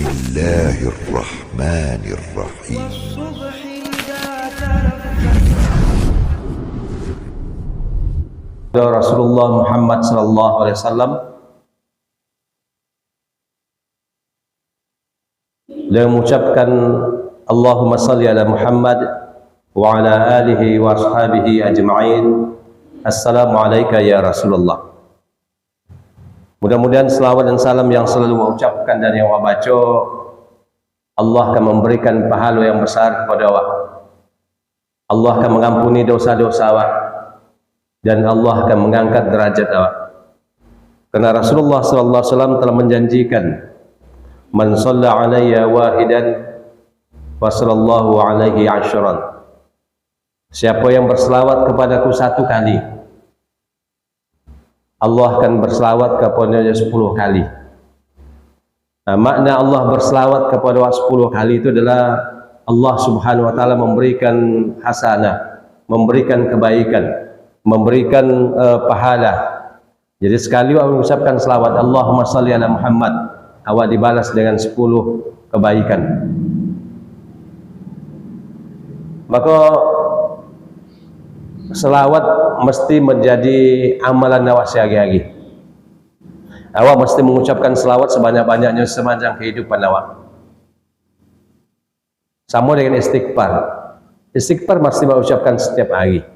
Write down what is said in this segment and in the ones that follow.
Bismillahirrahmanirrahim. Rasulullah Muhammad sallallahu alaihi wasallam dan mengucapkan Allahumma salli ala Muhammad wa ala alihi wa ashabihi ajma'in. Assalamu alayka ya Rasulullah. Mudah-mudahan selawat dan salam yang selalu mengucapkan dan yang membaca Allah akan memberikan pahala yang besar kepada awak. Allah akan mengampuni dosa-dosa awak dan Allah akan mengangkat derajat awak. Karena Rasulullah sallallahu alaihi wasallam telah menjanjikan, man shalla alayya wahidan wa sallallahu alaihi asyran. Siapa yang berselawat kepadaku satu kali, Allah akan berselawat kepadanya 10 kali. Nah, makna Allah berselawat kepada 10 kali itu adalah Allah subhanahu wa ta'ala memberikan hasanah, memberikan kebaikan, memberikan pahala. Jadi sekali awak mengucapkan selawat Allahumma salli ala Muhammad, awak dibalas dengan 10 kebaikan. Maka selawat mesti menjadi amalan awak sehari-hari. Awak mesti mengucapkan selawat sebanyak-banyaknya sepanjang kehidupan awak. Sama dengan istighfar. Istighfar mesti awak ucapkan setiap hari.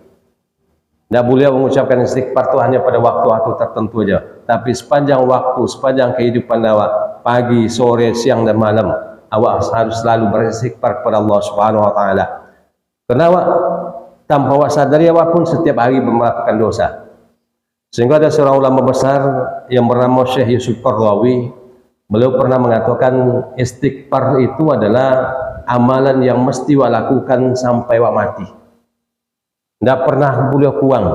Tidak boleh mengucapkan istighfar itu hanya pada waktu-waktu tertentu saja. Tapi sepanjang waktu, sepanjang kehidupan awak, pagi, sore, siang dan malam, awak harus selalu beristighfar kepada Allah Subhanahu wa taala. Karena awak tanpa awak sadari awak pun setiap hari melakukan dosa. Sehingga ada seorang ulama besar yang bernama Syekh Yusuf Qaradawi, beliau pernah mengatakan istighfar itu adalah amalan yang mesti awak lakukan sampai awak mati. Tidak pernah boleh kurang,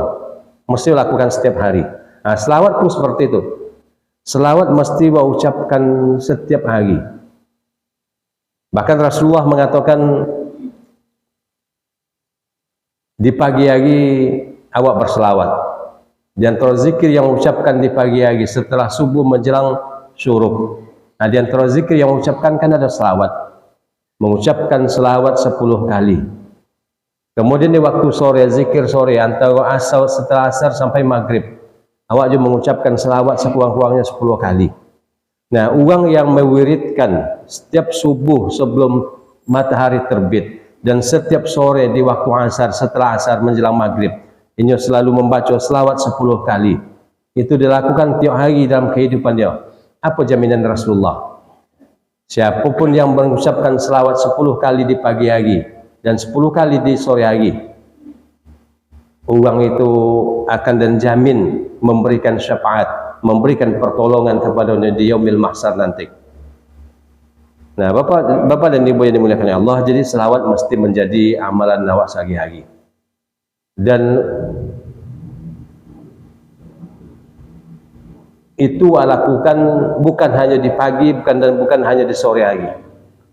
mesti lakukan setiap hari. Nah, selawat pun seperti itu. Selawat mesti awak ucapkan setiap hari. Bahkan Rasulullah mengatakan di pagi hari awak berselawat. Di antara zikir yang ucapkan di pagi hari setelah subuh menjelang syuruk. Nah, di antara zikir yang ucapkan kan ada selawat. Mengucapkan selawat 10 kali. Kemudian di waktu sore, zikir sore antara asar, setelah asar sampai maghrib, awak juga mengucapkan selawat sekurang-kurangnya 10 kali. Nah, orang yang mewiridkan setiap subuh sebelum matahari terbit dan setiap sore di waktu asar, setelah asar menjelang maghrib, ini selalu membaca selawat 10 kali. Itu dilakukan tiap hari dalam kehidupan dia. Apa jaminan Rasulullah? Siapapun yang mengucapkan selawat 10 kali di pagi hari dan 10 kali di sore hari, orang itu akan dan jamin memberikan syafaat, memberikan pertolongan kepadanya di yaumil mahsyar nanti. Nah, Bapak dan Ibu yang dimuliakan Allah, jadi selawat mesti menjadi amalan awak sehari-hari. Dan itu lakukan bukan hanya di pagi, bukan hanya di sore hari,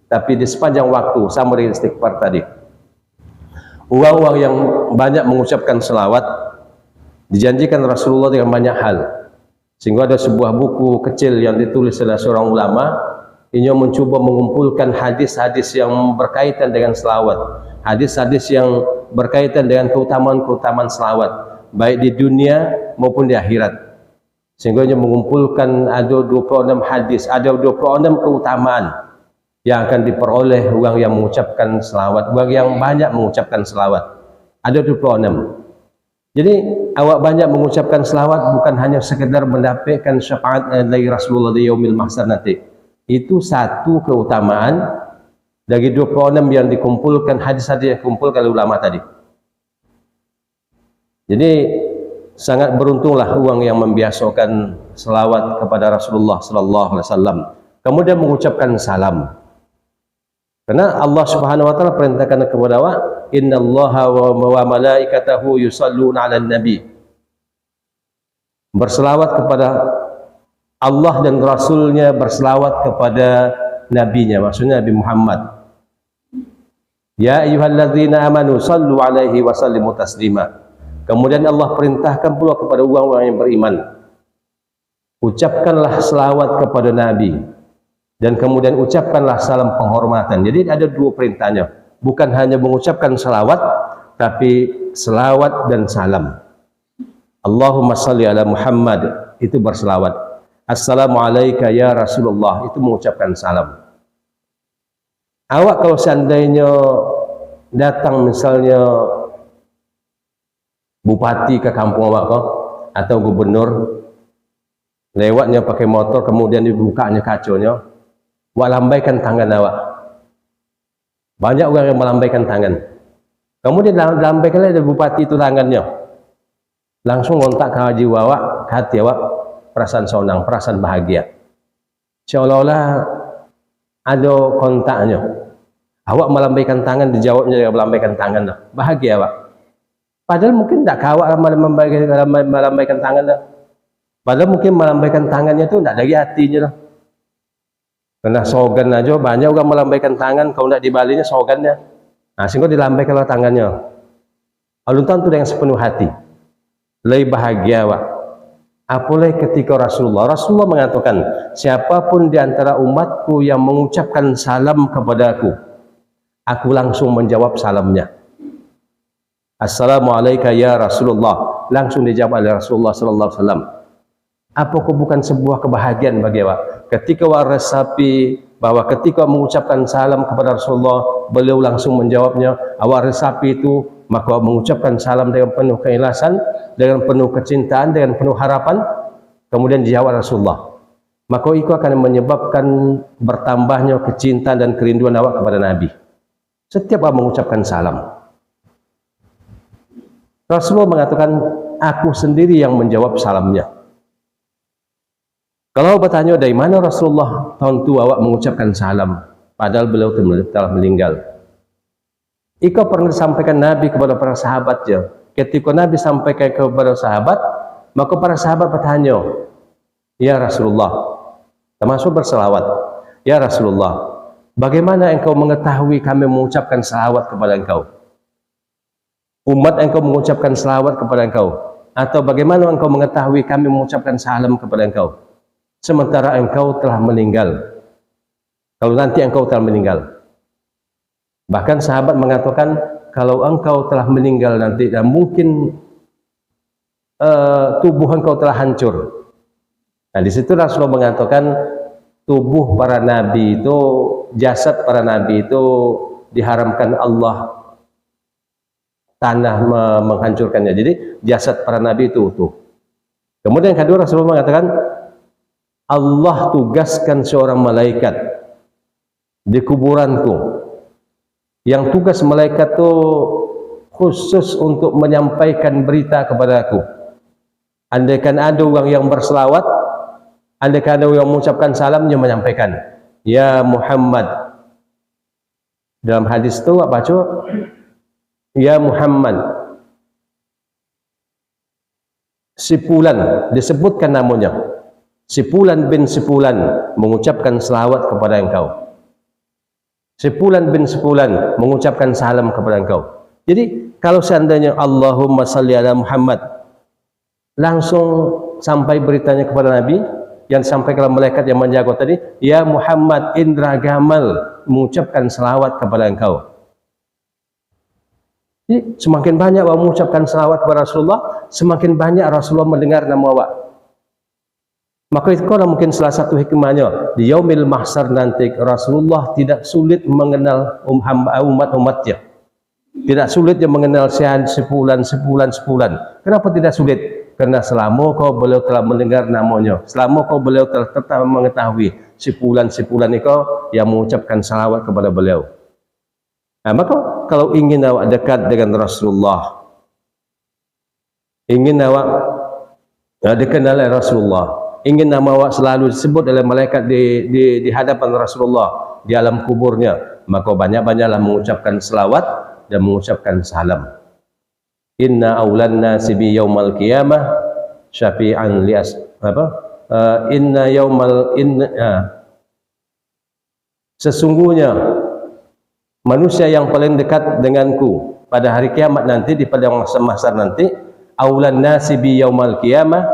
tapi di sepanjang waktu, sama dengan istighfar tadi. Orang-orang yang banyak mengucapkan selawat dijanjikan Rasulullah dengan banyak hal. Sehingga ada sebuah buku kecil yang ditulis oleh seorang ulama, ini mencoba mengumpulkan hadis-hadis yang berkaitan dengan selawat, hadis-hadis yang berkaitan dengan keutamaan-keutamaan selawat, baik di dunia maupun di akhirat. Sehingga dia mengumpulkan ada 26 hadis, ada 26 keutamaan yang akan diperoleh orang yang mengucapkan selawat, orang yang banyak mengucapkan selawat. Ada 26. Jadi awak banyak mengucapkan selawat bukan hanya sekedar mendapatkan syafaat dari Rasulullah di yaumil mahsyar nanti. Itu satu keutamaan dari 26 yang dikumpulkan, hadis-hadis yang dikumpulkan oleh ulama tadi. Jadi sangat beruntunglah orang yang membiasakan selawat kepada Rasulullah sallallahu alaihi wasallam. Kemudian mengucapkan salam. Karena Allah Subhanahu wa taala perintahkan kepada awak, innallaha wa malaikatahu yusalluna 'alan nabi. Berselawat kepada Allah dan Rasulnya, berselawat kepada nabinya, maksudnya Nabi Muhammad. Ya ayyuhalladzina amanu sallu alaihi wa sallimu taslima. Kemudian Allah perintahkan pula kepada orang-orang yang beriman, ucapkanlah selawat kepada Nabi dan kemudian ucapkanlah salam penghormatan. Jadi ada dua perintahnya, bukan hanya mengucapkan salawat, tapi salawat dan salam. Allahumma salli ala Muhammad, itu berselawat. Assalamualaikum ya Rasulullah, itu mengucapkan salam. Awak kalau seandainya datang misalnya bupati ke kampung awak kau, atau gubernur lewatnya pakai motor, kemudian dibukanya kaconya, awak lambaikan tangan awak. Banyak orang yang melambaikan tangan. Kemudian lambaikanlah dari bupati itu tangannya, langsung ngontak ke haji awak, ke hati awak, perasaan senang, perasaan bahagia, seolah-olah ada kontaknya. Awak melambaikan tangan, dijawabnya dengan melambaikan tangan, bahagia awak. Padahal mungkin tak awak melambaikan tangan dah. Padahal mungkin melambaikan tangannya tu tak dari hatinya dah. Kena sogan aja, banyak orang melambaikan tangan, kalau tak dibalinya sogannya. Nah, sehingga dilambaikanlah tangannya. Aluntan tu dengan sepenuh hati. Lebih bahagia awak. Apalagi ketika Rasulullah mengatakan, siapapun di antara umatku yang mengucapkan salam kepadaku, aku langsung menjawab salamnya. Assalamualaikum ya Rasulullah, langsung dijawab oleh Rasulullah sallallahu alaihi wasallam. Apakah bukan sebuah kebahagiaan bagi awak ketika awak resapi bahwa ketika mengucapkan salam kepada Rasulullah, beliau langsung menjawabnya. Awak resapi itu, maka awak mengucapkan salam dengan penuh keikhlasan, dengan penuh kecintaan, dengan penuh harapan, kemudian dijawab Rasulullah, maka itu akan menyebabkan bertambahnya kecintaan dan kerinduan awak kepada Nabi setiap awak mengucapkan salam. Rasulullah mengatakan, aku sendiri yang menjawab salamnya. Kalau bertanya dari mana Rasulullah tahun itu awak mengucapkan salam, padahal beliau telah meninggal. Ika pernah disampaikan Nabi kepada para sahabatnya. Ketika Nabi sampaikan kepada sahabat, maka para sahabat bertanya, ya Rasulullah, termasuk berselawat, ya Rasulullah, bagaimana engkau mengetahui kami mengucapkan selawat kepada engkau? Umat engkau mengucapkan selawat kepada engkau, atau bagaimana engkau mengetahui kami mengucapkan salam kepada engkau sementara engkau telah meninggal, kalau nanti engkau telah meninggal? Bahkan sahabat mengatakan, kalau engkau telah meninggal nanti, dan mungkin tubuh engkau telah hancur. Nah, di situ Rasulullah mengatakan, tubuh para nabi itu, jasad para nabi itu diharamkan Allah tanah menghancurkannya. Jadi jasad para nabi itu utuh. Kemudian yang kedua, Rasulullah mengatakan, Allah tugaskan seorang malaikat di kuburanku, yang tugas malaikat itu khusus untuk menyampaikan berita kepada aku. Andaikan ada orang yang berselawat, andaikan ada orang yang mengucapkan salamnya, menyampaikan, ya Muhammad. Dalam hadis itu apa baca? Ya Muhammad, si Fulan, disebutkan namanya, si Fulan bin si Fulan mengucapkan selawat kepada engkau, si Fulan bin si Fulan mengucapkan salam kepada engkau. Jadi kalau seandainya Allahumma salli ala Muhammad, langsung sampai beritanya kepada Nabi, yang disampaikan malaikat yang menjaga tadi, ya Muhammad Indra Gamal mengucapkan selawat kepada engkau. Jadi, semakin banyak awak mengucapkan salawat kepada Rasulullah, semakin banyak Rasulullah mendengar nama awak. Maka itu kalau mungkin salah satu hikmahnya, di yaumil mahsyar nanti Rasulullah tidak sulit mengenal umat-umatnya. Tidak sulit dia mengenal sepulan. Kenapa tidak sulit? Karena selama kau beliau telah mendengar namanya, selama kau beliau telah tetap mengetahui sepulan itu yang mengucapkan salawat kepada beliau. Nah, maka kalau ingin awak dekat dengan Rasulullah, ingin awak dikenal oleh Rasulullah, ingin nama awak selalu disebut oleh malaikat di hadapan Rasulullah di alam kuburnya, maka banyak-banyaklah mengucapkan selawat dan mengucapkan salam. Inna awlan nasi bi yaumal qiyamah syafi'an lias sesungguhnya manusia yang paling dekat denganku pada hari kiamat nanti, di padang mahsyar nanti, aulan nasi bi yaumal qiyamah,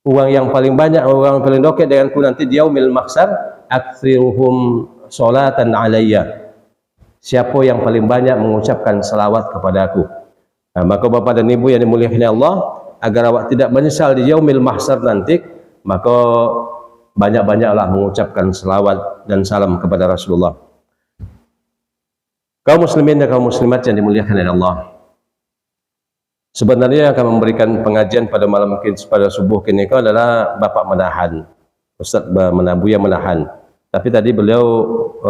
orang yang paling banyak, orang yang paling dekat denganku nanti di yaumil mahsyar, aktsiruhum sholatan alayya. Siapa yang paling banyak mengucapkan salawat kepadaku. Nah, maka Bapak dan Ibu yang dimuliakan Allah, agar awak tidak menyesal di yaumil mahsyar nanti, maka banyak-banyaklah mengucapkan salawat dan salam kepada Rasulullah. Kaum muslimin dan kaum muslimat yang dimuliakan oleh Allah, sebenarnya yang akan memberikan pengajian pada malam pada subuh kini adalah Bapak Menahan, Ustaz Buya Menahan. Tapi tadi beliau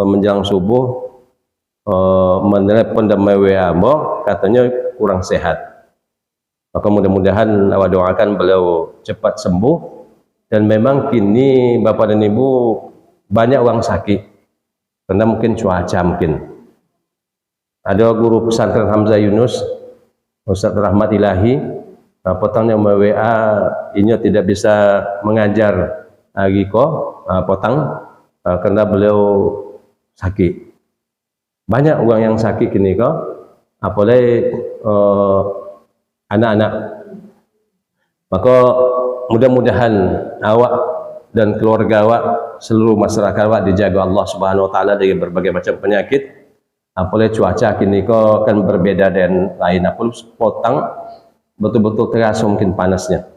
menjelang subuh menelepon dan WA katanya kurang sehat. Maka mudah-mudahan awak doakan beliau cepat sembuh. Dan memang kini Bapak dan Ibu banyak orang sakit karena mungkin cuaca mungkin. Ada guru pesantren Hamzah Yunus, Ustaz Rahmat Ilahi, potangnya WA ini tidak bisa mengajar lagi potang karena beliau sakit. Banyak orang yang sakit kini apalagi anak-anak. Maka mudah-mudahan awak dan keluarga awak, seluruh masyarakat awak dijaga Allah Subhanahu wa taala dari berbagai macam penyakit. Apalagi cuaca kini kan berbeda dan lain, apalagi potang betul-betul terasa mungkin panasnya.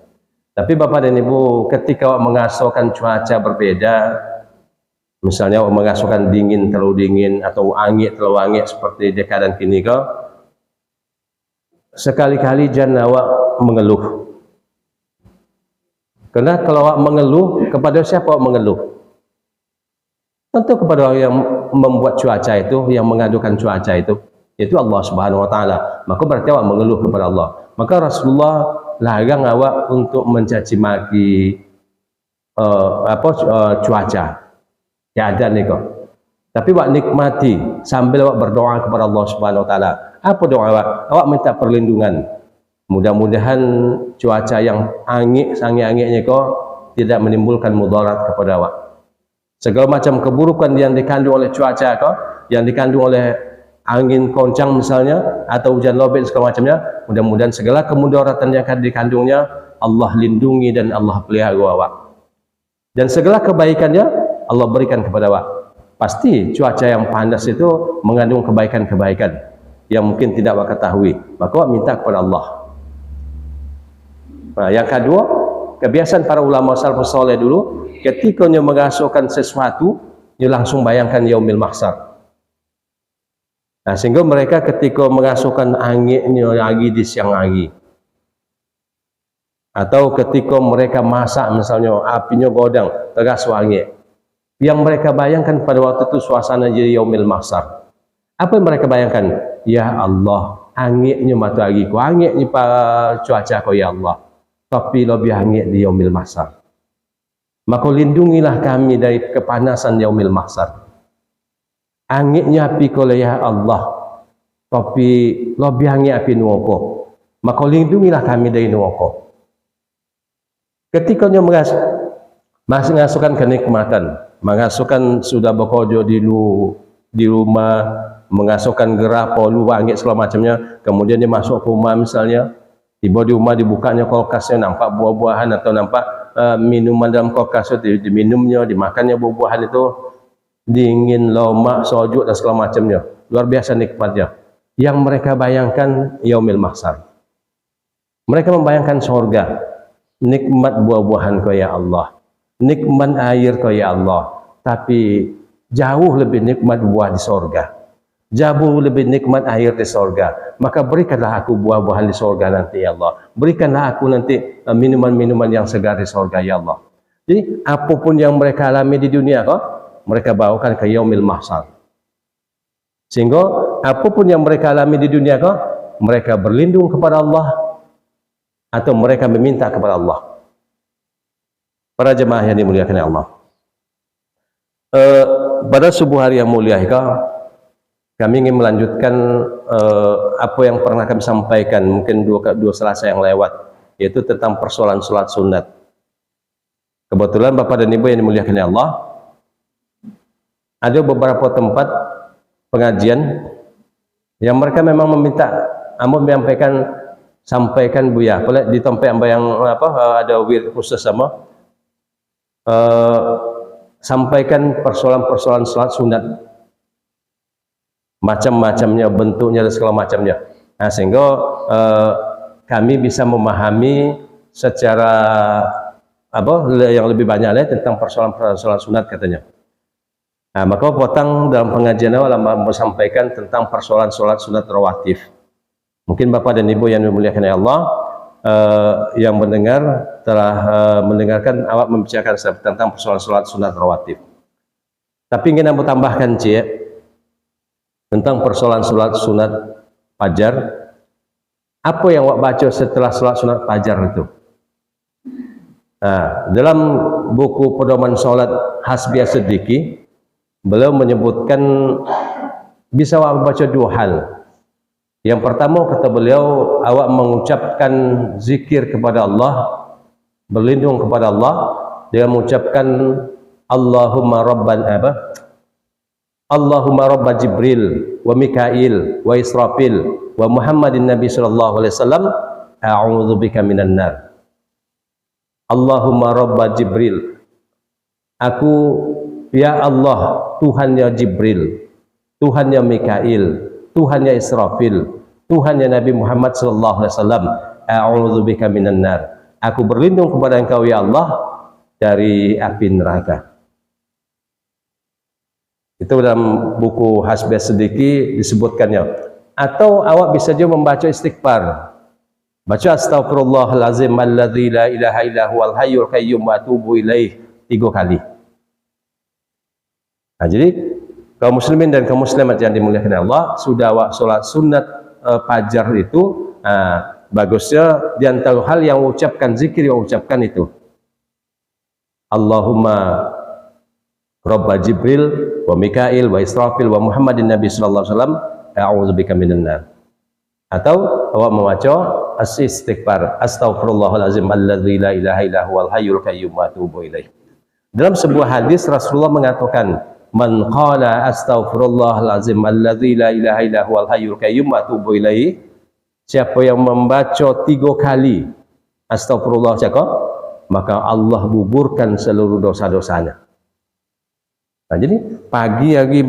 Tapi Bapak dan Ibu, ketika awak mengasuhkan cuaca berbeda, misalnya awak mengasuhkan dingin terlalu dingin atau angin terlalu angin seperti di keadaan kini sekali-kali jangan awak mengeluh. Karena kalau awak mengeluh, kepada siapa awak mengeluh? Tentu kepada orang yang membuat cuaca itu, yang mengadukan cuaca itu, yaitu Allah Subhanahu wa taala. Maka berarti awak mengeluh kepada Allah. Maka Rasulullah larang awak untuk mencaci maki cuaca. Ya ada nih kok. Tapi awak nikmati sambil awak berdoa kepada Allah Subhanahu wa taala. Apa doa awak? Awak minta perlindungan. Mudah-mudahan cuaca yang angin-anginnya tidak menimbulkan mudarat kepada awak. Segala macam keburukan yang dikandung oleh cuaca yang dikandung oleh angin kencang misalnya atau hujan lobet segala macamnya, mudah-mudahan segala kemudaratan yang akan dikandungnya Allah lindungi dan Allah pelihara awak. Dan segala kebaikannya Allah berikan kepada awak. Pasti cuaca yang panas itu mengandung kebaikan-kebaikan yang mungkin tidak awak ketahui. Maka awak minta kepada Allah. Nah, yang kedua, kebiasaan para ulama salafus saleh dulu, ketika dia mengasuhkan sesuatu, dia langsung bayangkan yaumil mahsyar. Nah, sehingga mereka ketika mengasuhkan anginnya lagi di siang hari, atau ketika mereka masak misalnya apinya godang terasuh angin, yang mereka bayangkan pada waktu itu suasana jadi yaumil mahsyar. Apa yang mereka bayangkan? Ya Allah, anginnya matahari ku, anginnya cuaca ku ya Allah. Tapi lebih angin di yaumil mahsyar. Maka lindungilah kami dari kepanasan yaumil mahsyar. Anginnya api ku ya Allah. Tapi lebih angin api neraka. Maka lindungilah kami dari neraka. Ketika dia masih mengasuhkan kenikmatan, mengasuhkan sudah bekerja di rumah, mengasuhkan gerah, polu, angin segala macamnya, kemudian dia masuk ke rumah misalnya, tiba di rumah dibukanya kulkasnya, nampak buah-buahan atau nampak minuman dalam kulkas itu, diminumnya, dimakannya buah-buahan itu, dingin, lomak, sojuk dan segala macamnya. Luar biasa nikmatnya. Yang mereka bayangkan yaumil mahsyar. Mereka membayangkan surga, nikmat buah-buahan kau ya Allah, nikmat air kau ya Allah, tapi jauh lebih nikmat buah di surga. Jauh lebih nikmat air di surga. Maka berikanlah aku buah-buahan di surga nanti ya Allah. Berikanlah aku nanti minuman-minuman yang segar di surga ya Allah. Jadi apapun yang mereka alami di dunia mereka bawakan ke yaumil mahsyar. Sehingga apapun yang mereka alami di dunia mereka berlindung kepada Allah atau mereka meminta kepada Allah. Para jemaah yang dimuliakan Allah. Pada subuh hari yang mulia kami ingin melanjutkan apa yang pernah kami sampaikan mungkin dua Selasa yang lewat, yaitu tentang persoalan sholat sunat. Kebetulan Bapak dan Ibu yang dimuliakan Allah, ada beberapa tempat pengajian yang mereka memang meminta menyampaikan sampaikan buya. Boleh di tempat yang ada wir khusus sama sampaikan persoalan-persoalan salat sunat, macam-macamnya, bentuknya dan segala macamnya. Nah, sehingga kami bisa memahami secara yang lebih banyak tentang persoalan-persoalan sunat katanya. Nah, maka potong dalam pengajian awal sampaikan tentang persoalan sholat sunat rawatib. Mungkin Bapak dan Ibu yang dimuliakan Allah yang mendengar telah mendengarkan awak membicarakan tentang persoalan sholat sunat rawatib. Tapi ingin aku tambahkan tentang persoalan sholat sunat fajar. Apa yang awak baca setelah sholat sunat fajar itu? Nah, dalam buku pedoman sholat Hasbi As-Siddiqi, beliau menyebutkan bisa awak baca dua hal. Yang pertama, kata beliau, awak mengucapkan zikir kepada Allah, berlindung kepada Allah dengan mengucapkan Allahumma Rabba Jibril wa Mikail wa Israfil wa Muhammadin Nabi sallallahu alaihi wasallam, a'udzubika minan nar. Allahumma Rabba Jibril, aku, ya Allah, Tuhannya Jibril, Tuhannya Mikail, Tuhannya Israfil, Tuhannya Nabi Muhammad sallallahu alaihi wasallam, a'udzubika minan nar. Aku berlindung kepada Engkau ya Allah dari api neraka. Itu dalam buku Hasbi As-Siddiqi disebutkannya. Atau awak bisa juga membaca istighfar. Baca astagfirullahalazim alladzi la ilaha illa huwal hayyul qayyum wa atubu ilaih 3 kali. Nah, jadi kaum muslimin dan kaum muslimat yang dimuliakan Allah, sudah awak sholat sunat fajar itu, bagusnya di antara hal yang ucapkan zikir yang ucapkan itu Allahumma Rabba Jibril wa Mikail wa Israfil wa Muhammadin Nabi sallallahu alaihi wasallam, a'udzubika minan nar. Atau awak membaca istighfar astaghfirullahalazim alladzi la ilaha illa huwal hayyul qayyum wa atubu ilaih. Dalam sebuah hadis Rasulullah mengatakan, man qala astaghfirullahalazim alladzi la ilaha illa huwal hayyul qayyum wa atubu ilaih, siapa yang membaca 3 kali astagfirullah maka Allah gugurkan seluruh dosa-dosanya. Nah, jadi pagi lagi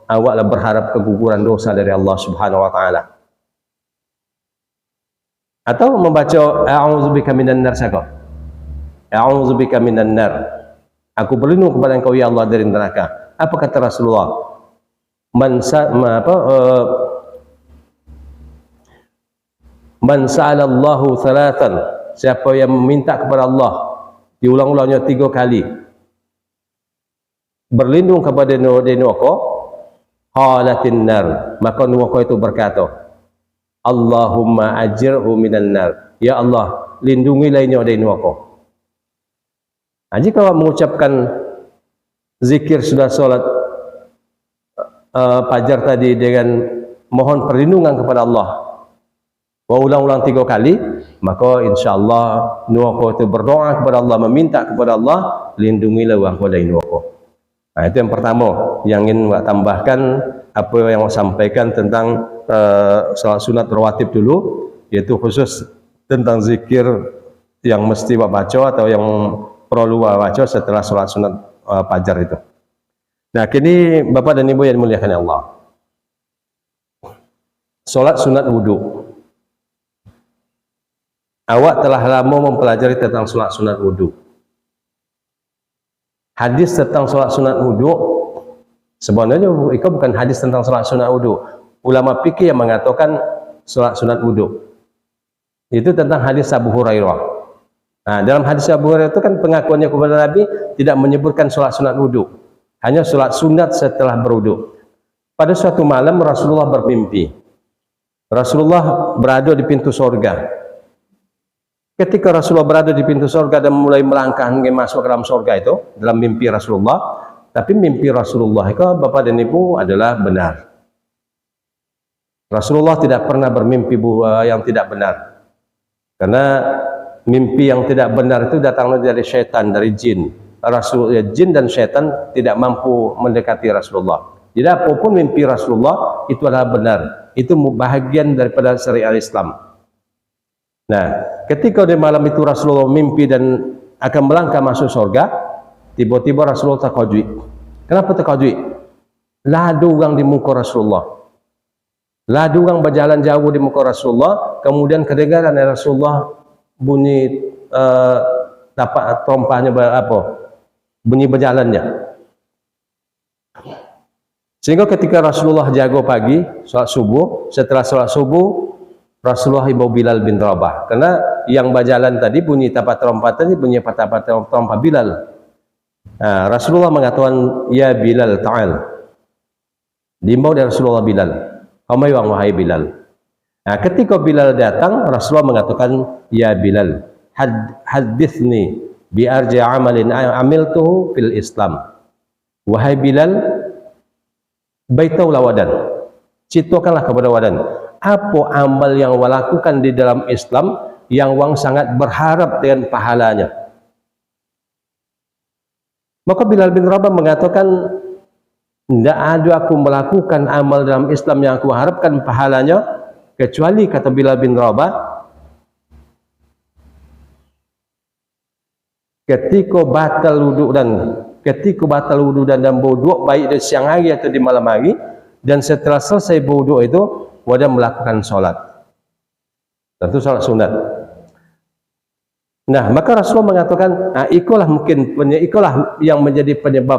awaklah berharap keguguran dosa dari Allah Subhanahu wa taala. Atau membaca a'udzubika minan nar a'udzubika minan nar. Aku berlindung kepada Engkau ya Allah dari neraka. Apa kata Rasulullah? Man sa'alallahu thalathan, siapa yang meminta kepada Allah diulang-ulangnya 3 kali, berlindung kepada neraka, qalatin nar, maka neraka itu berkata, Allahumma ajirhu minan nar, ya Allah lindungilah ini dari neraka. Nah, jika awak mengucapkan zikir sudah sholat fajar tadi dengan mohon perlindungan kepada Allah, ulang-ulang 3 kali, maka insyaAllah neraka itu berdoa kepada Allah, meminta kepada Allah, lindungilah aku dari neraka. Nah, itu yang pertama yang ingin saya tambahkan, apa yang saya sampaikan tentang salat sunat rawatib dulu, yaitu khusus tentang zikir yang mesti baca atau yang perlu baca setelah salat sunat fajar itu. Nah, kini Bapak dan Ibu yang dimuliakan Allah, salat sunat wudu. Awak telah lama mempelajari tentang salat sunat wudu. Hadis tentang salat sunat wudu sebenarnya itu bukan hadis tentang salat sunat wudu. Ulama fikih yang mengatakan salat sunat wudu itu tentang hadis Abu Hurairah. Nah, dalam hadis Abu Hurairah itu kan pengakuannya kepada Nabi tidak menyebutkan salat sunat wudu, hanya salat sunat setelah berwudu. Pada suatu malam Rasulullah bermimpi. Rasulullah berada di pintu surga. Ketika Rasulullah berada di pintu surga dan mulai melangkah ingin masuk ke dalam surga itu, dalam mimpi Rasulullah, tapi mimpi Rasulullah itu Bapak dan Ibu adalah benar. Rasulullah tidak pernah bermimpi yang tidak benar. Karena mimpi yang tidak benar itu datangnya dari syaitan, dari jin. Jin dan syaitan tidak mampu mendekati Rasulullah. Jadi apapun mimpi Rasulullah itu adalah benar. Itu bahagian daripada syariat Islam. Nah, ketika di malam itu Rasulullah mimpi dan akan melangkah masuk surga, tiba-tiba Rasulullah terkejut. Kenapa terkejut? Ladu orang di muka Rasulullah. Ladu orang berjalan jauh di muka Rasulullah, kemudian kedengaran Rasulullah bunyi tapak trompahnya bunyi berjalannya. Sehingga ketika Rasulullah jaga pagi, sholat subuh, setelah sholat subuh, Rasulullah ibu Bilal bin Rabah. Karena yang berjalan tadi bunyi tapak trompah tadi bunyi tapak trompah Bilal. Nah, Rasulullah mengatakan, ya Bilal ta'al. Diimbau dari Rasulullah Bilal. Kamai wahai Bilal. Nah, ketika Bilal datang, Rasulullah mengatakan, ya Bilal, hadithni bi arja amalin amiltuhu fil Islam. Wahai Bilal, baitaulah wadan, ceritakanlah kepada wadan apa amal yang wang lakukan di dalam Islam yang wang sangat berharap dengan pahalanya. Maka Bilal bin Rabah mengatakan, tidak ada aku melakukan amal dalam Islam yang aku harapkan pahalanya, kecuali kata Bilal bin Rabah, ketika batal wudu dan berwuduk baik di siang hari atau di malam hari, dan setelah selesai berwuduk itu wadah melakukan sholat, tentu sholat sunat. Nah, maka Rasulullah mengatakan, ikulah yang menjadi penyebab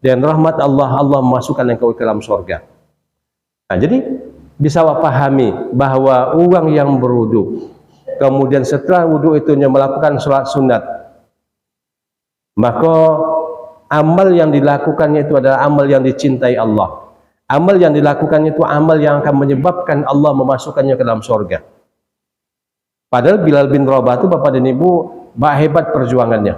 dan rahmat Allah memasukkan engkau ke dalam surga. Nah, jadi bisa pahami bahwa orang yang berwuduk kemudian setelah wuduk itu melakukan sholat sunat, maka amal yang dilakukannya itu adalah amal yang dicintai Allah. Amal yang dilakukannya itu amal yang akan menyebabkan Allah memasukkannya ke dalam surga. Padahal Bilal bin Rabah itu Bapak dan Ibu, hebat perjuangannya.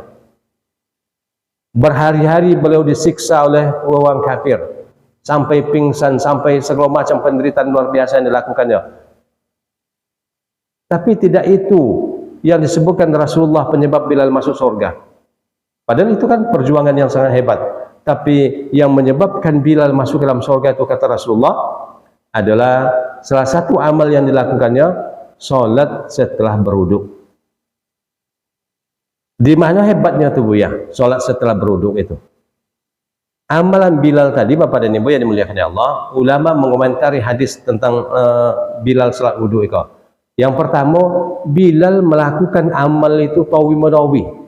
Berhari-hari beliau disiksa oleh orang kafir, sampai pingsan, sampai segala macam penderitaan luar biasa yang dilakukannya. Tapi tidak itu yang disebutkan Rasulullah penyebab Bilal masuk surga. Padahal itu kan perjuangan yang sangat hebat. Tapi yang menyebabkan Bilal masuk dalam surga itu kata Rasulullah adalah salah satu amal yang dilakukannya, sholat setelah berwuduk. Di mana hebatnya tuh Bu ya, sholat setelah berwuduk itu. Amalan Bilal tadi Bapak dan Ibu yang dimuliakan Allah, ulama mengomentari hadis tentang Bilal sholat wuduk itu. Yang pertama, Bilal melakukan amal itu tawi menawi.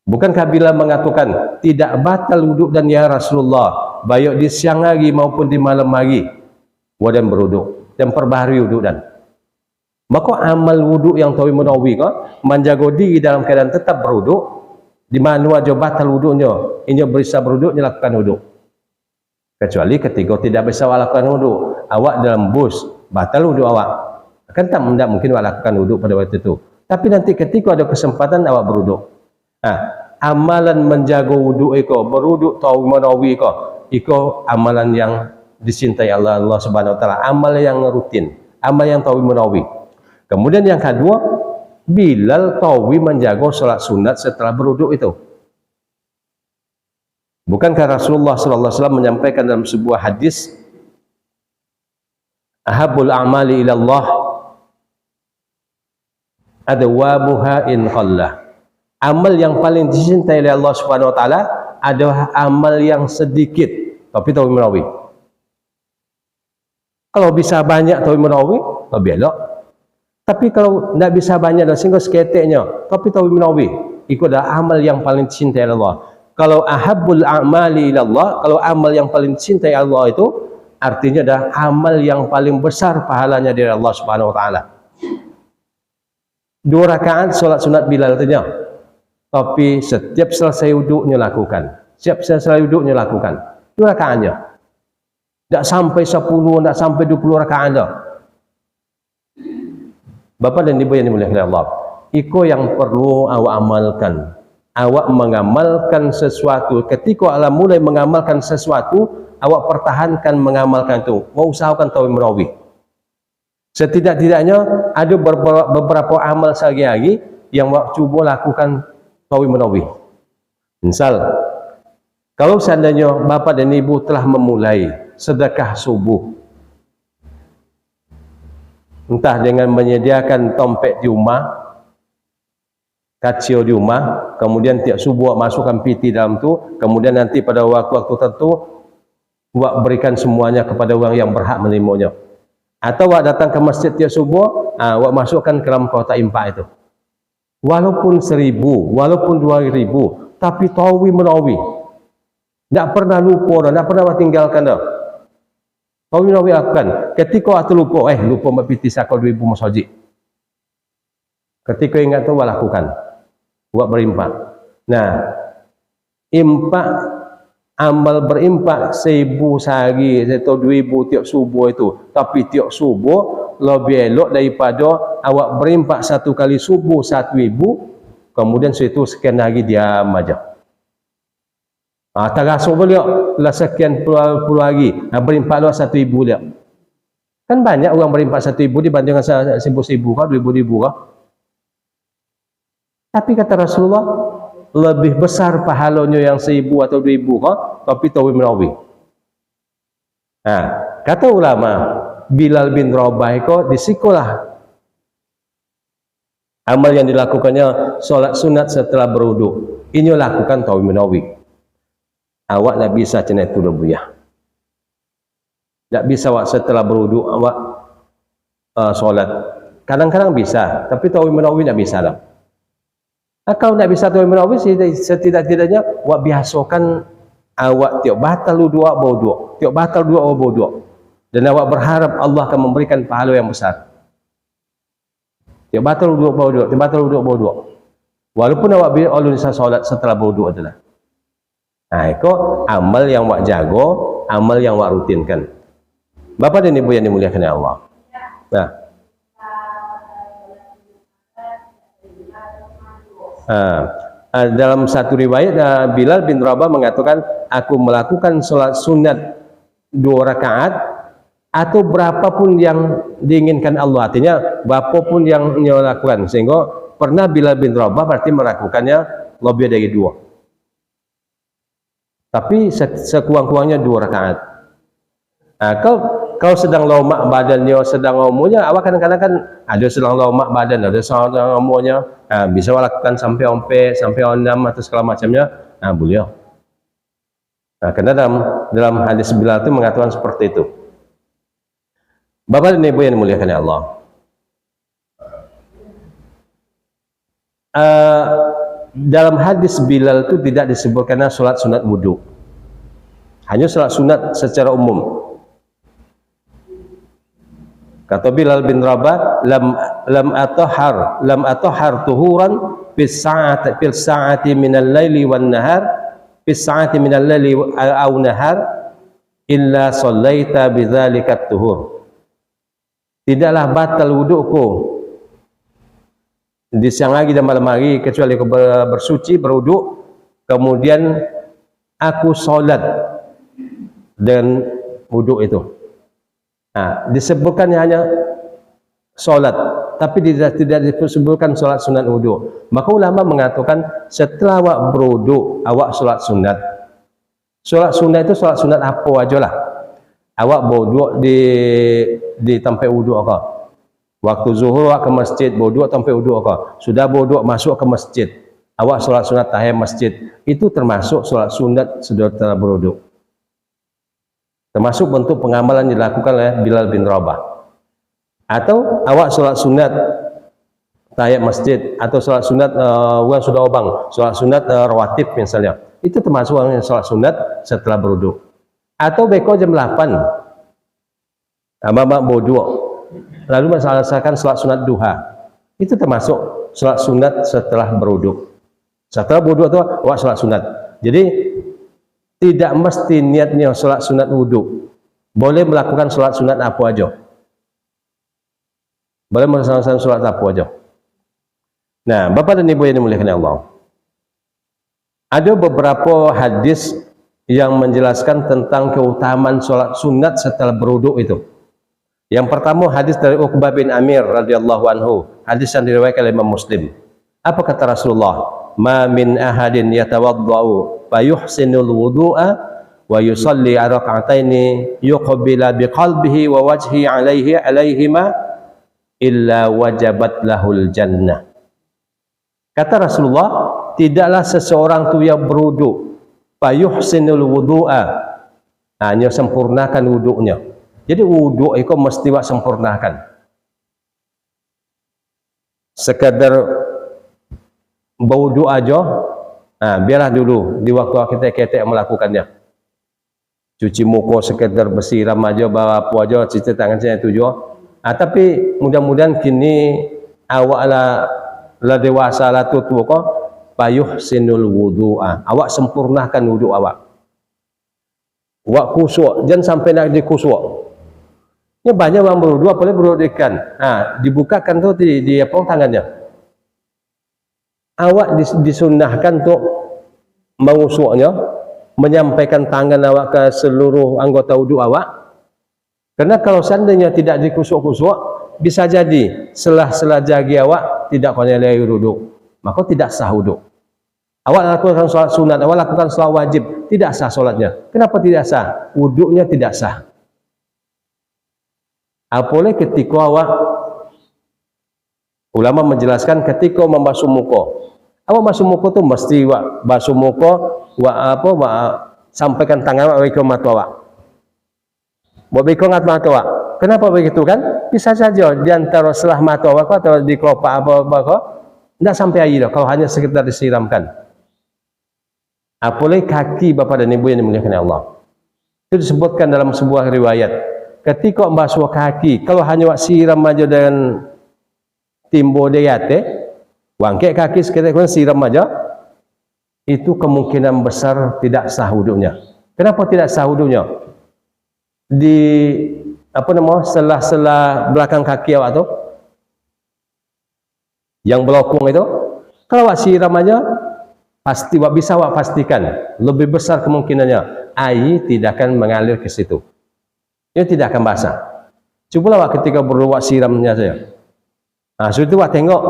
Bukankah Bilal mengatakan tidak batal wuduk dan ya Rasulullah, baik di siang hari maupun di malam hari wadah berwuduk dan perbaharui wuduk dan. Maka amal wuduk yang tawi menawi menjaga diri dalam keadaan tetap berwuduk, di mana wajah batal wuduknya, ini bisa berwuduknya lakukan wuduk. Kecuali ketika tidak bisa lakukan wuduk, awak dalam bus batal wuduk awak, akan tidak mungkin awak lakukan wuduk pada waktu itu. Tapi nanti ketika ada kesempatan awak berwuduk. Nah, amalan menjaga wuduk berwuduk tawi menawi iko amalan yang dicintai Allah Subhanahu wa taala, amal yang rutin, amal yang tawi menawi. Kemudian yang kedua, Bilal tawi menjaga sholat sunat setelah berwuduk itu. Bukankah Rasulullah SAW menyampaikan dalam sebuah hadis, ahabul a'mali ilallah adwabuha in qallah. Amal yang paling dicintai oleh Allah Subhanahu wa taala adalah amal yang sedikit tapi tawi menawi. Kalau bisa banyak tawi menawi, lebih elok. Tapi kalau tidak bisa banyak dan sehingga seketiknya, tapi tawi menawi, itu adalah amal yang paling dicintai oleh Allah. Kalau ahabbul a'mali ilallah, kalau amal yang paling dicintai Allah itu artinya adalah amal yang paling besar pahalanya dari Allah Subhanahu wa taala. 2 rakaat salat sunat Bilal itu, tapi setiap selesai wuduknya lakukan. Setiap selesai wuduknya lakukan. 2 rakaatnya. Tidak sampai 10, tidak sampai 20 rakaat dah. Bapak dan Ibu yang dimuliakan Allah, iko yang perlu awak amalkan. Awak mengamalkan sesuatu. Ketika awak mulai mengamalkan sesuatu, awak pertahankan mengamalkan itu. Mau usahakan tawi menawi. Setidak-tidaknya ada beberapa amal sehari-hari yang awak cuba lakukan tawi menawi. Misal, kalau seandainya Bapak dan Ibu telah memulai sedekah subuh, entah dengan menyediakan tompet di rumah, kacil di rumah, kemudian tiap subuh masukkan piti dalam tu, kemudian nanti pada waktu-waktu tertentu buat berikan semuanya kepada orang yang berhak menerimanya. Atau wak datang ke masjid tiap subuh, wak masukkan ke dalam kotak impak itu. Walaupun 1,000, walaupun 2,000, tapi tawi menawi. Tak pernah lupa, tak pernah tinggalkan dah. Tawi menawi lakukan. Ketika waktu lupa, lupa mbak piti sakau 2,000 masjid. Ketika ingat tu, wak lakukan. Buat berimpak. Nah, impak, amal berimpak 1,000 sehari atau 2,000 tiap subuh itu. Tapi tiap subuh lebih elok daripada awak berimpak 1 kali subuh 1,000, kemudian situ sekian hari diam aja. Tak rasa boleh lah sekian puluh hari. Berimpak lah 1,000 dia. Kan banyak orang berimpak 1,000 dibandingkan 1,000 kah, 2,000 kah. Tapi kata Rasulullah, lebih besar pahalanya yang 1,000 atau 2,000 kah, tapi tawi menawi. Kata ulama, Bilal bin Rabah kau disikolah amal yang dilakukannya solat sunat setelah berwuduk. Ini lakukan tawi menawi. Awak tak bisa cina itu lebuyah. Tak bisa awak setelah berwuduk awak solat. Kadang-kadang bisa, tapi tawi menawi tak bisa lah. Kalau tak bisa tawi menawi, setidak-tidaknya awak biasakan awak tiap batal wudu awak berwuduk, tiap batal wudu awak berwuduk, dan awak berharap Allah akan memberikan pahala yang besar. Tiap batal wudu berwuduk, tiap batal wudu berwuduk, walaupun awak ulun solat setelah berwuduk adalah. Itu amal yang awak jago, amal yang awak rutinkan. Bapak dan Ibu yang dimuliakan Allah. Dalam satu riwayat, Bilal bin Rabah mengatakan, aku melakukan solat sunat 2 rakaat atau berapapun yang diinginkan Allah. Artinya berapapun yang dia lakukan, sehingga pernah Bilal bin Rabah berarti melakukannya lebih dari 2. Tapi sekurang-kurangnya 2 rakaat. Kau sedang lomak badannya, sedang umurnya, awak kadang-kadang kan ada sedang lomak badan, ada sedang umurnya, bisa awak lakukan sampai ompek, sampai 6 atau segala macamnya, boleh. Karena dalam hadis Bilal itu mengatakan seperti itu. Bapak dan Ibu yang dimuliakan Allah. Dalam hadis Bilal itu tidak disebutkan solat sunat wudu, hanya solat sunat secara umum. Kata Bilal bin Rabah, lam atahhar tuhuran fis sa'ati minal laili wan nahar, fis sa'ati minal laili aw nahar illa sallaita bidzalika tuhur. Tidaklah batal wuduku di siang hari dan malam hari kecuali aku bersuci, berwuduk, kemudian aku solat dan wuduk itu. Disebutkan hanya solat, tapi tidak disebutkan solat sunat wuduk. Maka ulama mengatakan setelah awak berwuduk, awak solat sunat. Solat sunat itu solat sunat apa aja lah. Awak berwuduk di tempat wuduk apa? Waktu zuhur awak ke masjid, berwuduk tempat wuduk apa? Sudah berwuduk masuk ke masjid, awak solat sunat tahiyat masjid. Itu termasuk solat sunat sudah telah berwuduk. Termasuk bentuk pengamalan yang dilakukan oleh Bilal bin Rabah. Atau awak solat sunat tahiyat masjid, atau solat sunat orang sudah obang, solat sunat rawatib misalnya. Itu termasuk orang yang solat sunat setelah berwuduk. Atau beko jam 8, abang berwuduk, lalu melaksanakan solat sunat duha. Itu termasuk solat sunat setelah berwuduk. Setelah berwuduk itu awak solat sunat. Jadi tidak mesti niatnya solat sunat wudhu. Boleh melakukan solat sunat apa aja. Boleh melaksanakan solat apa aja. Nah, Bapak dan Ibu yang dimuliakan Allah, ada beberapa hadis yang menjelaskan tentang keutamaan solat sunat setelah berwudhu itu. Yang pertama hadis dari Uqbah bin Amir radhiyallahu anhu, hadis yang diriwayatkan oleh Imam Muslim. Apa kata Rasulullah? Ma min ahadin yatawaddau fa yuhsinul wudu'a wa yusalli rak'ataini yuqbila biqalbihi wa wajhi alaihima illa wajabat lahul jannah. Kata Rasulullah, tidaklah seseorang tu yang berwuduk fayuhsinul wudu'a, hanya sempurnakan wuduknya. Jadi wuduk itu mesti buat sempurnakan. Sekadar berwuduk aja, biarlah dulu di waktu kita melakukannya. Cuci muka sekadar bersiram aja, bawa apa aja, cuci tangan saya itu juga. Tapi mudah-mudahan kini awak lah dewasa lah tua kok payuh sinul wudu'a, awak sempurnakan wuduk awak. Awak kusuk, jangan sampai nak dikusuk. Ya banyak orang berwuduk, apalagi berwuduk ikan. Dibukakan tu di apa tangannya. Awak disunnahkan untuk mengusuknya, menyampaikan tangan awak ke seluruh anggota wuduk awak. Karena kalau seandainya tidak dikusuk-kusuk, bisa jadi selah-selah jagi awak tidak konelai wuduk, maka tidak sah wuduk. Awak lakukan solat sunat, awak lakukan solat wajib, tidak sah solatnya. Kenapa tidak sah? Wuduknya tidak sah. Apalagi ketika awak, ulama menjelaskan ketika membasuh muka, awak basuh muka tu mesti basuh muka, sampaikan tangan awak ke mata awak. Buat bikong mata awak. Kenapa begitu kan? Bisa saja di antara selah mata awak atau di kelopak apa-apa kok tidak sampai air kalau hanya sekedar disiramkan. Apalagi kaki bapa dan ibu yang dimuliakan Allah. Itu disebutkan dalam sebuah riwayat. Ketika membasuh kaki, kalau hanya wak siram aja dengan timbo deyate, wangkek kaki sekedar siram aja, itu kemungkinan besar tidak sah wuduknya. Kenapa tidak sah wuduknya? Di selah-selah belakang kaki awak tu yang belokong itu, kalau awak siram aja pasti awak bisa awak pastikan lebih besar kemungkinannya air tidak akan mengalir ke situ, ia tidak akan basah. Cuba awak ketika berwuduk siramnya saja, sudah itu awak tengok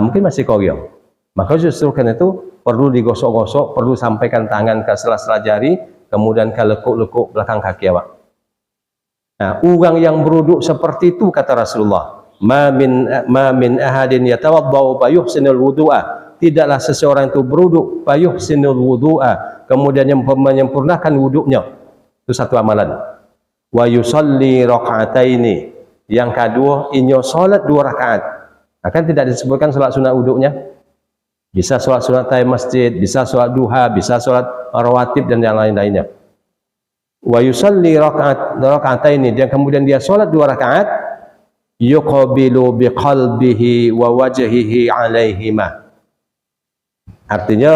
mungkin masih koyor, maka justru karena itu perlu digosok-gosok, perlu sampaikan tangan ke sela-sela jari, kemudian ke lekuk-lekuk belakang kaki awak. Orang yang berwuduk seperti itu kata Rasulullah, ma min ahadin yatawaddau fayuhsinul wudu'a, tidaklah seseorang itu berwuduk fayuhsinul wudu'a, kemudian menyempurnakan wuduknya. Itu satu amalan. Wa yusalli raka'ataini, yang kedua inyo salat 2 rakaat. Akan tidak disebutkan salat sunat wuduknya. Bisa salat sunat tahiyat masjid, bisa salat duha, bisa salat rawatib dan yang lain-lainnya. Wa yusalli raka'ataini, dan kemudian dia salat 2 rakaat, yuqabilu biqalbihi wa wajhihi alaihima. Artinya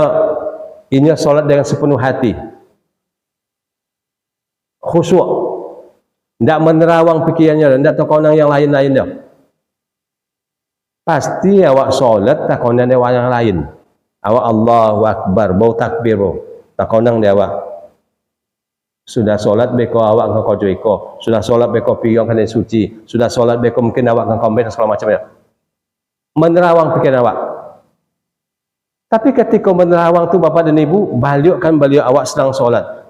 ini salat dengan sepenuh hati, khusyuk, tidak menerawang pikirannya, tidak terkonang yang lain-lainnya. Pasti awak salat terkonang dengan yang lain. Awak Allahu Akbar, bau takbir, terkonang dia awak. Sudah solat beko awak ngau joiko, sudah solat beko piyong kena suci, sudah solat beko mungkin awak ngau kombin segala macamnya. Menerawang pikiran awak. Tapi ketika menerawang tu bapa dan ibu, beliau awak sedang solat.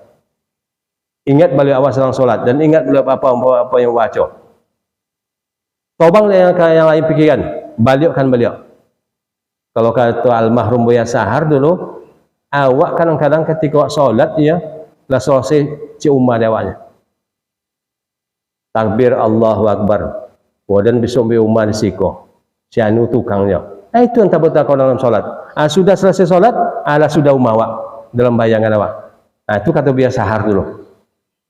Ingat beliau awak sedang solat dan ingat beliau apa yang baca. Tobang yang lain pikiran, beliau. Kalau kata almarhum Buya Sahar dulu, awak kadang-kadang ketika awak solat ya, lah selesai ciumah dewanya. Takbir Allahu Akbar. Kemudian besok umah di siko. Si anu tukangnya. Itu yang tak kau dalam solat. Sudah selesai solat, sudah umawak dalam bayangan awak. Itu kata Buya Sahar dulu.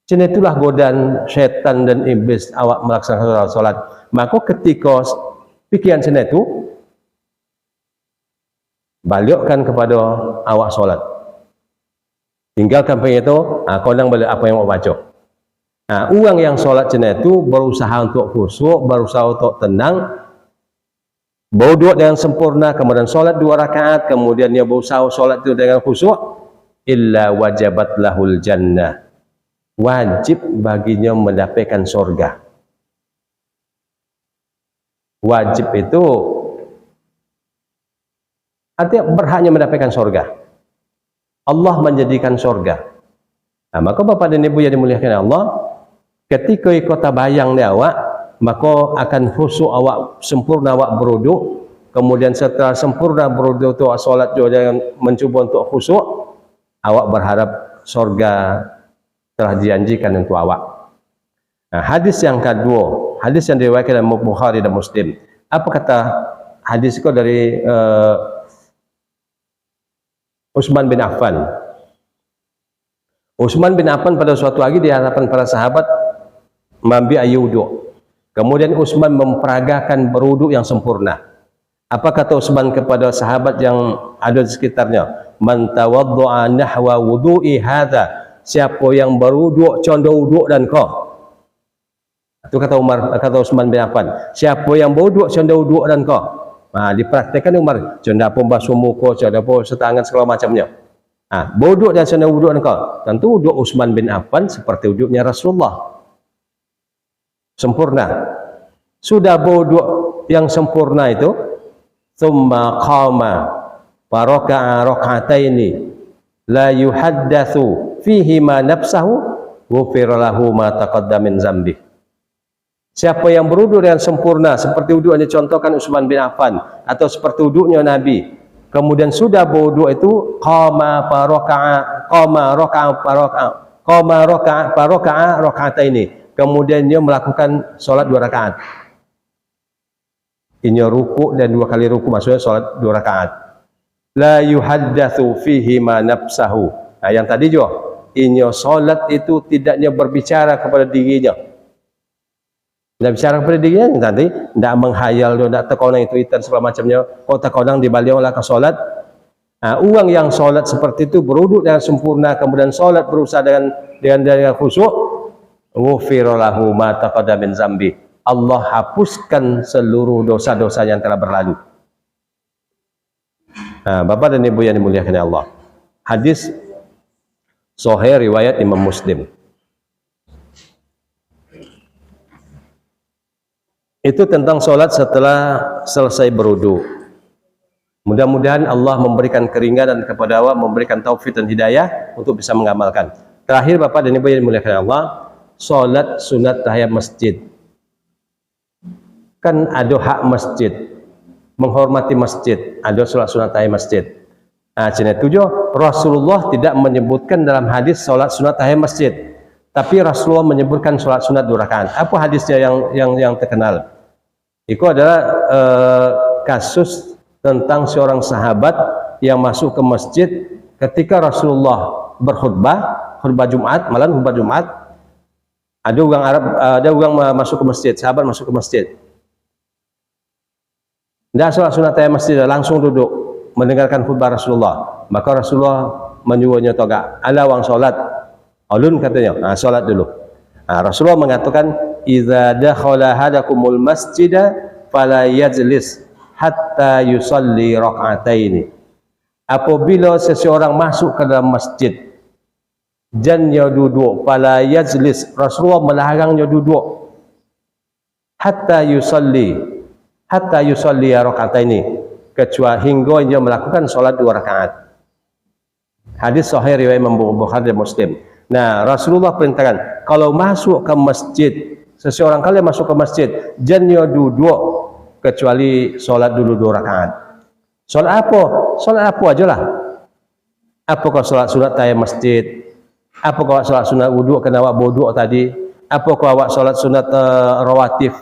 Cina itulah godaan setan dan iblis awak melaksanakan solat. Maka ketika pikiran cina itu, balikkan kepada awak solat. Tinggalkan pengen itu, kodang balik apa yang mau baca. Uang yang sholat cina itu berusaha untuk khusyuk, berusaha untuk tenang, berwuduk dengan sempurna, kemudian sholat 2 rakaat, kemudian dia berusaha sholat itu dengan khusyuk, illa wajabat lahul jannah, wajib baginya mendapatkan surga. Wajib itu artinya berhaknya mendapatkan surga. Allah menjadikan surga. Maka bapak dan ibu yang dimuliakan Allah, ketika kota bayang dia awak, maka akan khusyuk awak, sempurna awak beruduk. Kemudian setelah sempurna beruduk tu solat juga jangan mencuba untuk khusyuk, awak berharap surga telah dijanjikan untuk awak. Nah, hadis yang kedua, hadis yang diriwayatkan oleh Bukhari dan Muslim. Apa kata hadis itu dari Utsman bin Affan. Utsman bin Affan pada suatu hari di hadapan para sahabat mambi ayudu. Kemudian Utsman memperagakan beruduk yang sempurna. Apa kata Utsman kepada sahabat yang ada di sekitarnya? Man tawaddu'a nahwa wudu'i hadza. Siapa yang beruduk contoh wuduk dan kau. Itu kata Utsman bin Affan. Siapa yang beruduk contoh wuduk dan kau. Dipraktikkan Umar. Contoh apa basuh muka, contoh apa setangan segala macamnya. Beruduk dan contoh wuduk dan kau. Tentu wuduk Utsman bin Affan seperti wuduknya Rasulullah. Sempurna. Sudah beruduk yang sempurna itu, thumma qama faraka'a rak'ataini la yuhaddatsu fihi ma nafsahu ghufira lahu ma taqaddama min dzambi. Siapa yang berwuduk dengan sempurna seperti wuduk yang dicontohkan Utsman bin Affan atau seperti wuduknya Nabi, kemudian sudah berwuduk itu qama faraka'a rak'ataini, kemudian dia melakukan solat 2 rakaat. Ini rukuk dan 2 kali rukuk, maksudnya solat 2 rakaat. La yuhaddatsu fihi ma nafsahu. Yang tadi juga, ini solat itu tidaknya berbicara kepada dirinya. Tidak bicara kepada dirinya, nanti tidak menghayal, tidak terkonang Twitter segala macamnya. Kau terkonang di balik lah ke solat. Orang yang solat seperti itu beruduk dengan sempurna, kemudian solat berusaha dengan khusyuk, ghufira lahu ma taqaddama min dzambi. Allah hapuskan seluruh dosa-dosa yang telah berlalu. Bapak dan Ibu yang dimuliakan Allah. Hadis sahih riwayat Imam Muslim. Itu tentang solat setelah selesai berwudu. Mudah-mudahan Allah memberikan keringanan kepada awak, memberikan taufik dan hidayah untuk bisa mengamalkan. Terakhir Bapak dan Ibu yang dimuliakan Allah, solat sunat tahiyat masjid. Kan ada hak masjid, menghormati masjid, ada solat sunat tahiyat masjid. Cina tujuh, Rasulullah tidak menyebutkan dalam hadis solat sunat tahiyat masjid, tapi Rasulullah menyebutkan solat sunat 2 rakaat. Apa hadisnya yang terkenal? Itu adalah kasus tentang seorang sahabat yang masuk ke masjid ketika Rasulullah khutbah Jumat, malam khutbah Jumat. Ada orang Arab, ada orang masuk ke masjid, sahabat masuk ke masjid. Tidak sholat sunat tahiyat masjid, langsung duduk mendengarkan khutbah Rasulullah. Maka Rasulullah menyuruhnya toga, ala wang sholat, alun katanya, sholat dulu. Rasulullah mengatakan, idza dakhala hadakumul masjida fala yajlis hatta yusalli rak'ataini. Apabila seseorang masuk ke dalam masjid, jangannya duduk, fala yajlis, Rasulullah melarangnya duduk, hatta yusalli rak'ataini, kecuali hingga dia melakukan solat 2 rakaat. Hadis sahih riwayat Imam Bukhari dan Muslim. Nah, Rasulullah perintahkan kalau masuk ke masjid, seseorang kali masuk ke masjid, jangannya duduk kecuali solat dulu 2 rakaat. Solat apa? Solat apa aja lah. Apakah solat sunat tahiyat masjid? Apakah solat sunat wudu kena awak boduk tadi? Apakah awak solat sunat rawatib?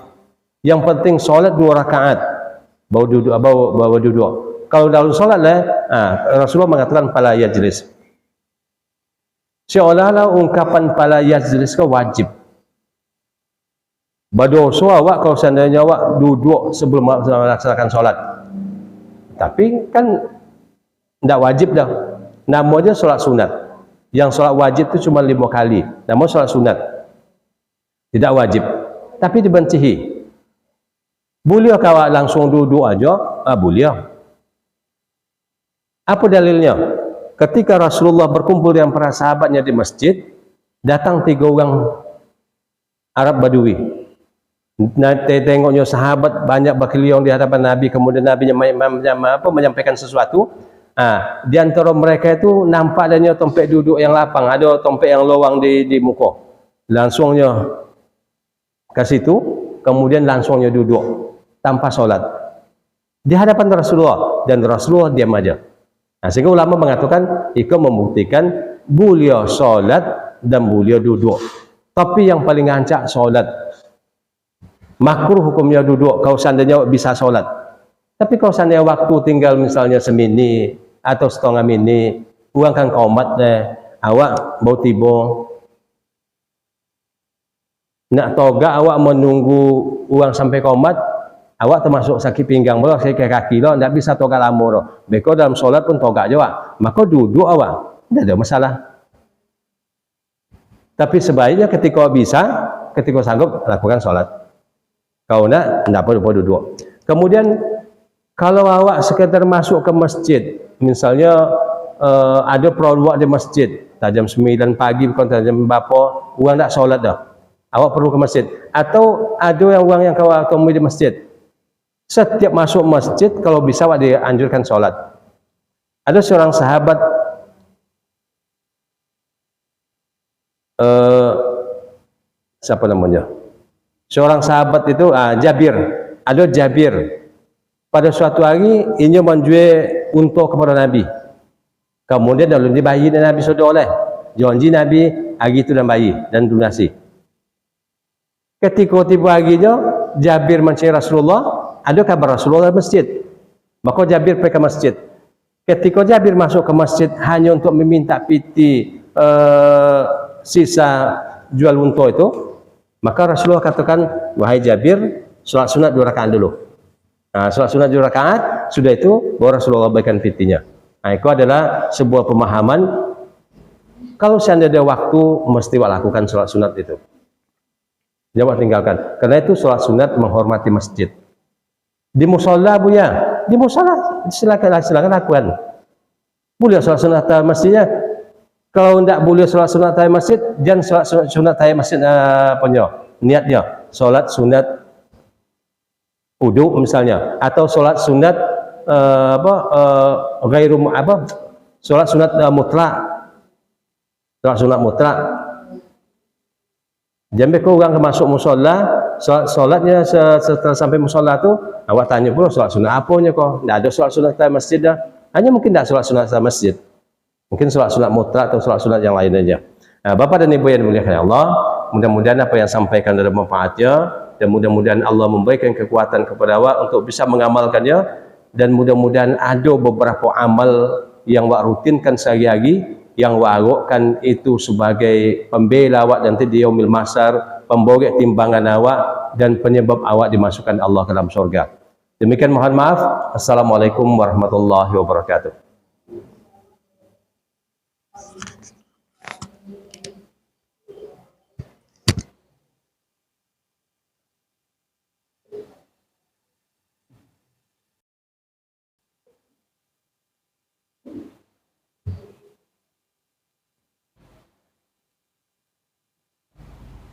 Yang penting solat 2 rakaat. Bawa duduk. Kalau dalam solat lah, Rasulullah mengatakan fala yajlis. Seolah-olah ungkapan fala yajlis ke wajib. Berdosa awak kalau seandainya awak duduk sebelum melaksanakan solat. Tapi kan tidak wajib dah. Namanya solat sunat. Yang solat wajib itu cuma 5 kali. Namanya solat sunat. Tidak wajib. Tapi dibencihi. Boleh awak langsung duduk aja? Boleh. Apa dalilnya? Ketika Rasulullah berkumpul dengan para sahabatnya di masjid, datang 3 orang Arab Badui. Tengoknya sahabat banyak berkeliling di hadapan Nabi, kemudian Nabi menyampaikan sesuatu. Di antara mereka itu nampak adanya tompek duduk yang lapang, ada tompek yang lowang di muka. Langsungnya ke situ, kemudian langsungnya duduk tanpa solat di hadapan Rasulullah, dan Rasulullah diam aja. Nah, sehingga ulama mengatakan itu membuktikan beliau solat dan beliau duduk. Tapi yang paling ngancak solat. Makruh hukumnya duduk kalau seandainya bisa solat. Tapi kalau seandainya waktu tinggal misalnya semini atau setengah mini, uang kan komat deh, awak bau tibo. Nak toga awak menunggu uang sampai komat, awak termasuk sakit pinggang bola, sakit kaki lo, tidak bisa toga lama lo. Beko dalam solat pun toga aja, maka duduk awak, tidak ada masalah. Tapi sebaiknya ketika bisa, ketika sanggup lakukan solat. Kalau tidak perlu duduk. Kemudian kalau awak sekedar masuk ke masjid, misalnya ada produk di masjid, jam 9 pagi bukan jam berapa, uang tak solat dah. Awak perlu ke masjid. Atau ada yang uang yang kau temui di masjid. Setiap masuk masjid, kalau bisa awak dianjurkan solat. Ada seorang sahabat, siapa namanya? Seorang sahabat itu Jabir. Ada Jabir. Pada suatu hari, ini menjual untuk kepada Nabi. Kemudian lalu dibayi dan Nabi sudah oleh. Janji Nabi, hari itu dan bayi dan donasi. Ketika tiba haginya, Jabir mencari Rasulullah, ada kabar Rasulullah di masjid. Maka Jabir pergi ke masjid. Ketika Jabir masuk ke masjid hanya untuk meminta piti sisa jual unta itu, maka Rasulullah katakan, wahai Jabir, sholat sunat 2 rakaat dulu. Nah, sholat sunat 2 rakaat, sudah itu baru Rasulullah berikan pitinya. Nah, itu adalah sebuah pemahaman. Kalau seandainya ada waktu, mesti lakukan sholat sunat itu. Jangan tinggalkan. Karena itu sholat sunat menghormati masjid. Di musola buya, di musola silakan lakukan. Boleh sholat sunat masjidnya. Kalau tidak boleh sholat sunat masjid, jangan sholat sunat masjid niatnya sholat sunat wudu misalnya, atau sholat sunat sholat sunat mutlak. Sholat sunat mutlak. Jambi kau orang masuk musola, solatnya setelah sampai musola tu, awak tanya pula solat sunat apanya kau? Tidak ada solat sunat di masjid dah. Hanya mungkin tidak solat sunat di masjid. Mungkin solat sunat mutlak atau solat sunat yang lain aja. Nah, Bapak dan Ibu yang dimuliakan Allah, mudah-mudahan apa yang sampaikan ada manfaatnya, dan mudah-mudahan Allah memberikan kekuatan kepada awak untuk bisa mengamalkannya, dan mudah-mudahan ada beberapa amal yang awak rutinkan sehari-hari, yang wa'arukkan itu sebagai pembela awak nanti di yaumil mahsyar, pemborek timbangan awak, dan penyebab awak dimasukkan Allah ke dalam surga. Demikian, mohon maaf. Assalamualaikum warahmatullahi wabarakatuh.